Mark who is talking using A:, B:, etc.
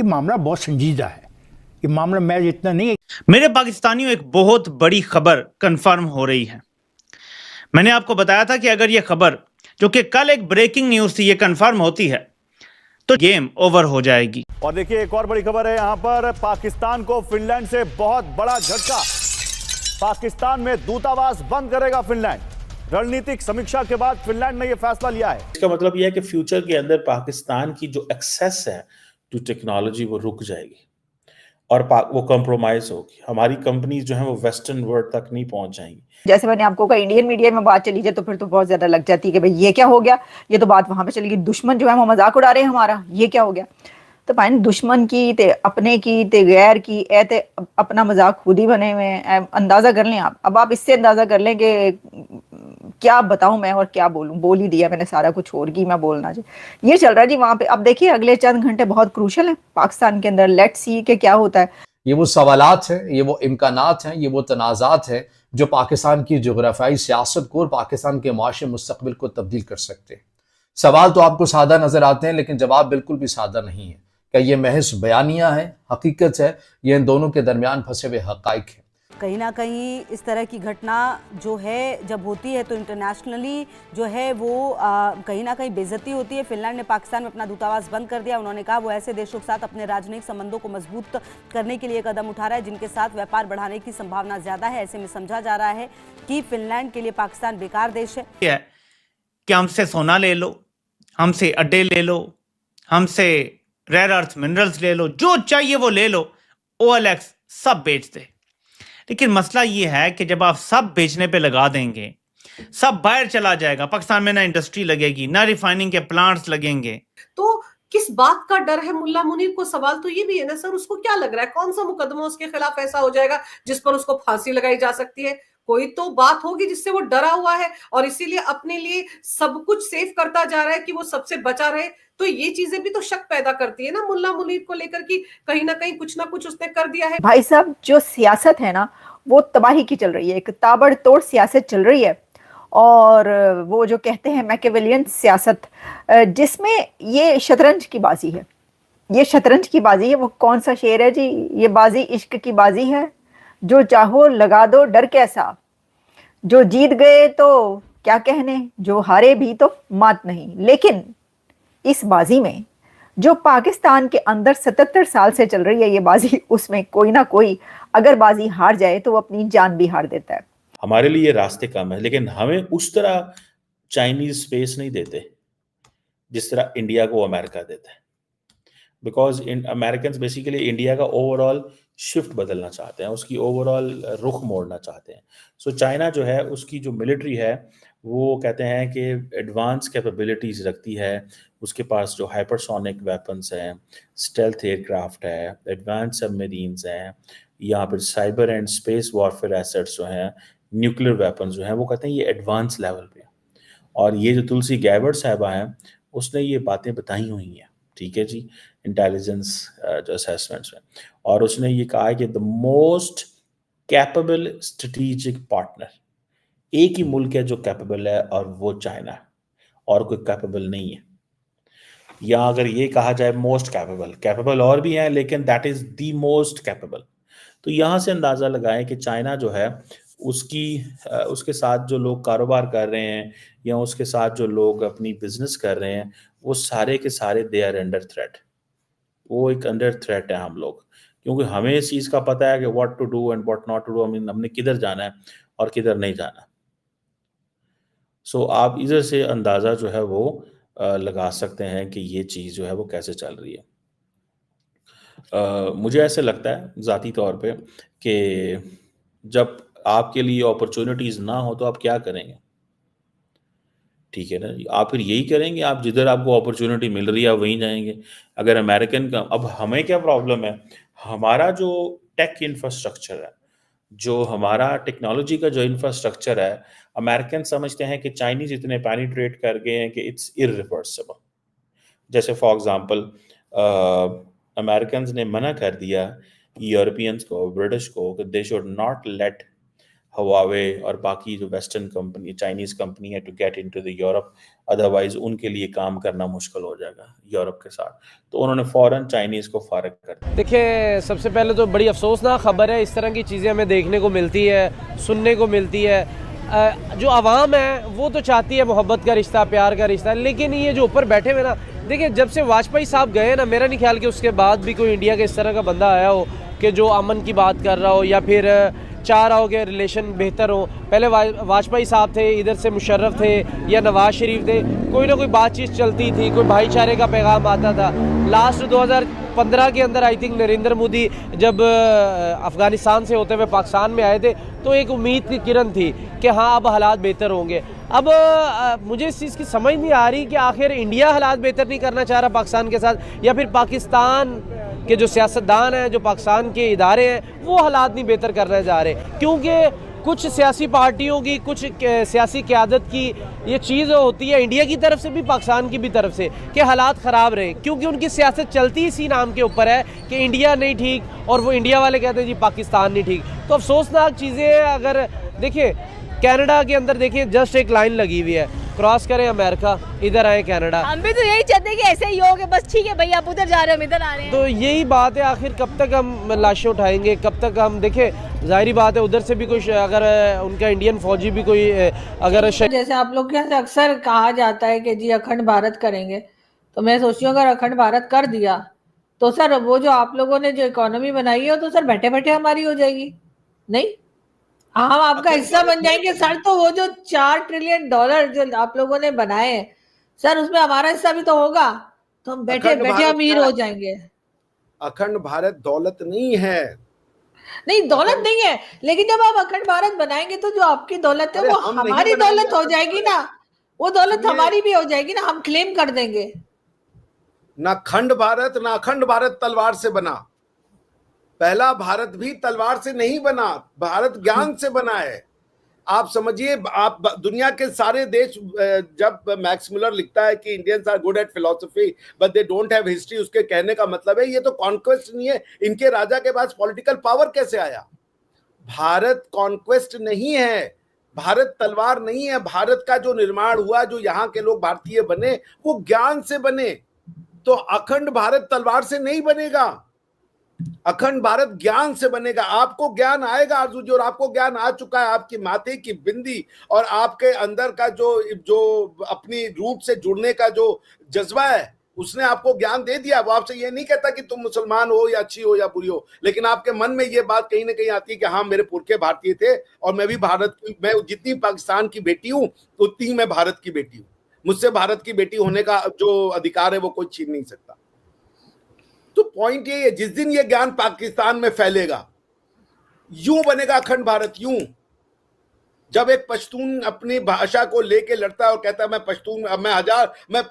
A: कि मामला बहुत संजीदा है, ये मामला मैच इतना नहीं है।
B: मेरे पाकिस्तानियों, एक बहुत बड़ी खबर कंफर्म हो रही है। मैंने आपको बताया था कि अगर ये खबर, जो कि कल एक ब्रेकिंग न्यूज थी, ये कंफर्म होती है तो गेम ओवर हो जाएगी।
C: और देखिए एक और बड़ी खबर है यहां पर, पाकिस्तान को फिनलैंड से बहुत बड़ा झटका। पाकिस्तान में दूतावास बंद करेगा फिनलैंड। रणनीतिक समीक्षा के बाद फिनलैंड ने यह फैसला लिया है।
D: इसका मतलब यह है कि फ्यूचर के अंदर पाकिस्तान की जो एक्सेस है टू टेक्नोलॉजी वो रुक जाएगी और वो कंप्रोमाइज होगी। हमारी कंपनीज जो है वो वेस्टर्न वर्ल्ड तक नहीं पहुंच जाएंगी।
E: जैसे मैंने आपको कहा, इंडियन मीडिया में बात चली जाए तो फिर तो बहुत ज्यादा लग जाती है कि भाई ये क्या हो गया, ये तो बात वहां पे चली गई, दुश्मन जो है वो मजाक उड़ा रहे हैं हमारा, ये क्या हो गया। तो भाई दुश्मन की ते अपने की ते गैर की ते अपना मजाक खुद ही बने हुए हैं। अंदाजा कर लें आप, अब आप इससे अंदाजा कर लें कि क्या बताऊं मैं और क्या बोलूं। बोल ही दिया मैंने सारा कुछ, और की मैं बोलना चाहिए। ये चल रहा है जी वहां पे। अब देखिए अगले चंद घंटे बहुत क्रूशल है पाकिस्तान के अंदर। लेट्स सी के क्या होता है।
F: ये वो सवालात हैं, ये वो इम्कानात हैं, ये वो तनाज़ात हैं जो पाकिस्तान की जोग्राफियाई सियासत को और पाकिस्तान के माशी मुस्तकबिल को तब्दील कर सकते हैं। सवाल तो आपको सादा नजर आते हैं, लेकिन जवाब बिल्कुल भी सादा नहीं है। क्या ये महज बयानिया है, हकीकत है, ये इन दोनों के दरमियान फंसे हुए हकाइक है।
G: कहीं ना कहीं इस तरह की घटना जो है जब होती है तो इंटरनेशनली जो है वो कहीं ना कहीं बेइज्जती होती है। फिनलैंड ने पाकिस्तान में अपना दूतावास बंद कर दिया। उन्होंने कहा वो ऐसे देशों के साथ अपने राजनयिक संबंधों को मजबूत करने के लिए कदम उठा रहा है जिनके साथ व्यापार बढ़ाने की संभावना ज्यादा है। ऐसे में समझा जा रहा है कि फिनलैंड के लिए पाकिस्तान बेकार देश है।
B: कि हमसे सोना ले लो, हमसे अड्डे ले लो, हमसे रेयर अर्थ मिनरल्स ले लो, जो चाहिए वो ले लो, OLX सब बेच दे। लेकिन मसला ये है कि जब आप सब बेचने पे लगा देंगे, सब बाहर चला जाएगा, पाकिस्तान में ना इंडस्ट्री लगेगी, ना रिफाइनिंग के प्लांट्स लगेंगे।
H: तो किस बात का डर है मुल्ला मुनीर को? सवाल तो ये भी है ना सर, उसको क्या लग रहा है, कौन सा मुकदमा उसके खिलाफ ऐसा हो जाएगा जिस पर उसको फांसी लगाई जा सकती है? कोई तो बात होगी जिससे वो डरा हुआ है और इसीलिए अपने लिए सब कुछ सेव करता जा रहा है कि वो सबसे बचा रहे। तो ये चीजें भी तो शक पैदा करती है ना मुल्ला मुनीर को लेकर कि कहीं ना कहीं कुछ ना कुछ उसने कर दिया है।
E: भाई साहब जो सियासत है ना वो तबाही की चल रही है, एक ताबड़तोड़ सियासत चल रही है। और वो जो कहते हैं मैकेवेलियन सियासत, जिसमें ये शतरंज की बाजी है, ये शतरंज की बाजी है। वो कौन सा शेर है जी, ये बाजी इश्क की बाजी है, जो चाहो लगा दो डर कैसा, जो जीत गए तो क्या कहने, जो हारे भी तो मात नहीं। लेकिन इस बाजी में जो पाकिस्तान के अंदर 77 साल से चल रही है ये बाजी, उसमें कोई ना कोई अगर बाजी हार जाए तो वो अपनी जान भी हार देता है।
D: हमारे लिए रास्ते कम है, लेकिन हमें उस तरह चाइनीज स्पेस नहीं देते जिस तरह इंडिया को अमेरिका देता है। बिकॉज अमेरिकन बेसिकली इंडिया का ओवरऑल शिफ्ट बदलना चाहते हैं, उसकी ओवरऑल रुख मोड़ना चाहते हैं। सो चाइना जो है उसकी जो मिलिट्री है वो कहते हैं कि एडवांस कैपेबिलिटीज़ रखती है। उसके पास जो हाइपरसोनिक वेपन्स हैं, स्टेल्थ एयरक्राफ्ट है, एडवांस सबमरीन्स हैं, यहाँ पर cyber and space warfare assets जो हैं, न्यूक्लियर वेपन्स जो हैं, वो कहते हैं ये एडवांस लेवल पे। और ये जो तुलसी गैबर्ट साहबा हैं उसने ये बातें बताई हुई हैं, ठीक है जी, इंटेलिजेंस जो असेसमेंट्स में। और उसने ये कहा है कि the most capable strategic partner, एक ही मुल्क है जो कैपेबल है और वो चाइना है, और कोई कैपेबल नहीं है। या अगर ये कहा जाए मोस्ट कैपेबल और भी हैं, लेकिन that is the most capable. तो यहाँ से अंदाज़ा लगाएं कि चाइना जो है उसके साथ जो लोग कारोबार कर रहे हैं या उसके साथ जो लोग अपनी बिजनेस कर रहे हैं, वो सारे के सारे दे आर अंडर थ्रेट। वो एक अंडर थ्रेट है हम लोग, क्योंकि हमें इस चीज़ का पता है कि what to do and what not to do, हमने किधर जाना है और किधर नहीं जाना। सो आप इधर से अंदाज़ा जो है वो लगा सकते हैं कि ये चीज़ जो है वो कैसे चल रही है। मुझे ऐसे लगता है ज़ाती तौर पे कि जब आपके लिए अपॉर्चुनिटीज़ ना हो तो आप क्या करेंगे, ठीक है ना? आप फिर यही करेंगे, आप जिधर आपको अपॉर्चुनिटी मिल रही है आप वहीं जाएंगे। अगर अमेरिकन का, अब हमें क्या प्रॉब्लम है, हमारा जो टेक इंफ्रास्ट्रक्चर है, जो हमारा टेक्नोलॉजी का जो इंफ्रास्ट्रक्चर है, अमेरिकन समझते हैं कि चाइनीज इतने पेनिट्रेट कर गए हैं कि इट्स इरिवर्सिबल। जैसे फॉर एग्जांपल अमेरिकन ने मना कर दिया यूरोपियंस को, ब्रिटिश को, कि they should not let Huawei और बाकी जो वेस्टर्न कंपनी चाइनीज कंपनी है to get into the Europe, otherwise उनके लिए काम करना मुश्किल हो जाएगा यूरोप के साथ। तो उन्होंने फौरन चाइनीज को फारिग कर दिया।
I: देखिए, सबसे पहले तो बड़ी अफसोसनाक खबर है, इस तरह की चीज़ें हमें देखने को मिलती है, सुनने को मिलती है। जो आवाम है वो तो चाहती है मोहब्बत का रिश्ता, प्यार का रिश्ता, लेकिन ये जो ऊपर बैठे हुए ना, देखिए जब से वाजपेयी साहब गए ना, मेरा नहीं ख्याल कि उसके बाद भी कोई इंडिया के इस तरह का बंदा आया हो कि जो अमन की बात कर रहा हो या फिर चाह रहा हो कि रिलेशन बेहतर हो। पहले वाजपेयी साहब थे, इधर से मुशर्रफ थे या नवाज शरीफ थे, कोई ना कोई बातचीत चलती थी, कोई भाईचारे का पैगाम आता था। लास्ट 2015 के अंदर आई थिंक नरेंद्र मोदी जब अफ़गानिस्तान से होते हुए पाकिस्तान में आए थे तो एक उम्मीद की किरण थी कि हाँ अब हालात बेहतर होंगे। अब मुझे इस चीज़ की समझ नहीं आ रही कि आखिर इंडिया हालात बेहतर नहीं करना चाह रहा पाकिस्तान के साथ, या फिर पाकिस्तान के जो सियासतदान हैं, जो पाकिस्तान के इदारे हैं, वो हालात नहीं बेहतर करने जा रहे। क्योंकि कुछ सियासी पार्टियों की, कुछ सियासी क़यादत की ये चीज़ होती है इंडिया की तरफ से भी, पाकिस्तान की भी तरफ से, कि हालात ख़राब रहे, क्योंकि उनकी सियासत चलती इसी नाम के ऊपर है कि इंडिया नहीं ठीक, और वो इंडिया वाले कहते हैं जी पाकिस्तान नहीं ठीक। तो अफसोसनाक चीज़ें हैं। अगर देखिए कनाडा के अंदर देखिए जस्ट एक लाइन लगी हुई है, क्रॉस करें अमेरिका, इधर आए कनाडा।
J: हम भी तो यही चाहते हैं कि ऐसे ही हो कि बस ठीक है भैया, आप उधर जा रहे हो, हम इधर आ रहे हैं।
I: तो यही बात है, आखिर कब तक हम लाशें उठाएंगे, कब तक हम देखें, जाहिर बात है उधर से भी कोई अगर उनका इंडियन फौजी भी कोई अगर
K: जैसे आप लोग के यहाँ से अक्सर कहा जाता है कि जी अखंड भारत करेंगे, तो मैं सोचती हूँ अगर अखंड भारत कर दिया तो सर वो जो आप लोगों ने जो इकोनॉमी बनाई है तो सर बैठे बैठे हमारी हो जाएगी, नहीं हम आपका हिस्सा बन जाएंगे सर। तो वो जो $4 ट्रिलियन जो आप लोगों ने बनाए हैं सर, उसमें हमारा हिस्सा भी तो होगा, तो हम बैठे बैठे अमीर हो जाएंगे।
L: अखंड भारत दौलत नहीं है,
K: नहीं दौलत नहीं है, लेकिन जब आप अखंड भारत बनाएंगे तो जो आपकी दौलत है वो हमारी दौलत हो जाएगी ना, वो दौलत हमारी भी हो जाएगी ना, हम क्लेम कर देंगे।
L: ना खंड भारत ना अखंड भारत तलवार से बना, पहला भारत भी तलवार से नहीं बना, भारत ज्ञान से बना है। आप समझिए, आप दुनिया के सारे देश, जब मैक्स मुलर लिखता है कि Indians are good at philosophy but they don't have history, उसके कहने का मतलब है ये तो कॉन्क्वेस्ट नहीं है, इनके राजा के पास पॉलिटिकल पावर कैसे आया। भारत कॉन्क्वेस्ट नहीं है, भारत तलवार नहीं है। भारत का जो निर्माण हुआ, जो यहाँ के लोग भारतीय बने, वो ज्ञान से बने। तो अखंड भारत तलवार से नहीं बनेगा, अखंड भारत ज्ञान से बनेगा। आपको ज्ञान आएगा आरजू जी, और आपको ज्ञान आ चुका है। आपकी माथे की बिंदी और आपके अंदर का जो अपनी रूट से जुड़ने का जो जज्बा है, उसने आपको ज्ञान दे दिया। वो आपसे ये नहीं कहता कि तुम मुसलमान हो या अच्छी हो या बुरी हो, लेकिन आपके मन में ये बात कहीं ना कहीं आती है कि हाँ मेरे पुरखे भारतीय थे और मैं भी भारत की, मैं जितनी पाकिस्तान की बेटी हूं उतनी ही मैं भारत की बेटी हूं। मुझसे भारत की बेटी होने का जो अधिकार है वो कोई छीन नहीं सकता। तो पॉइंट ये है, जिस दिन ये ज्ञान पाकिस्तान में फैलेगा, यूं बनेगा अखंड भारत। यूं जब एक पश्तून अपनी भाषा को लेके लड़ता है और कहता है मैं पश्तून, मैं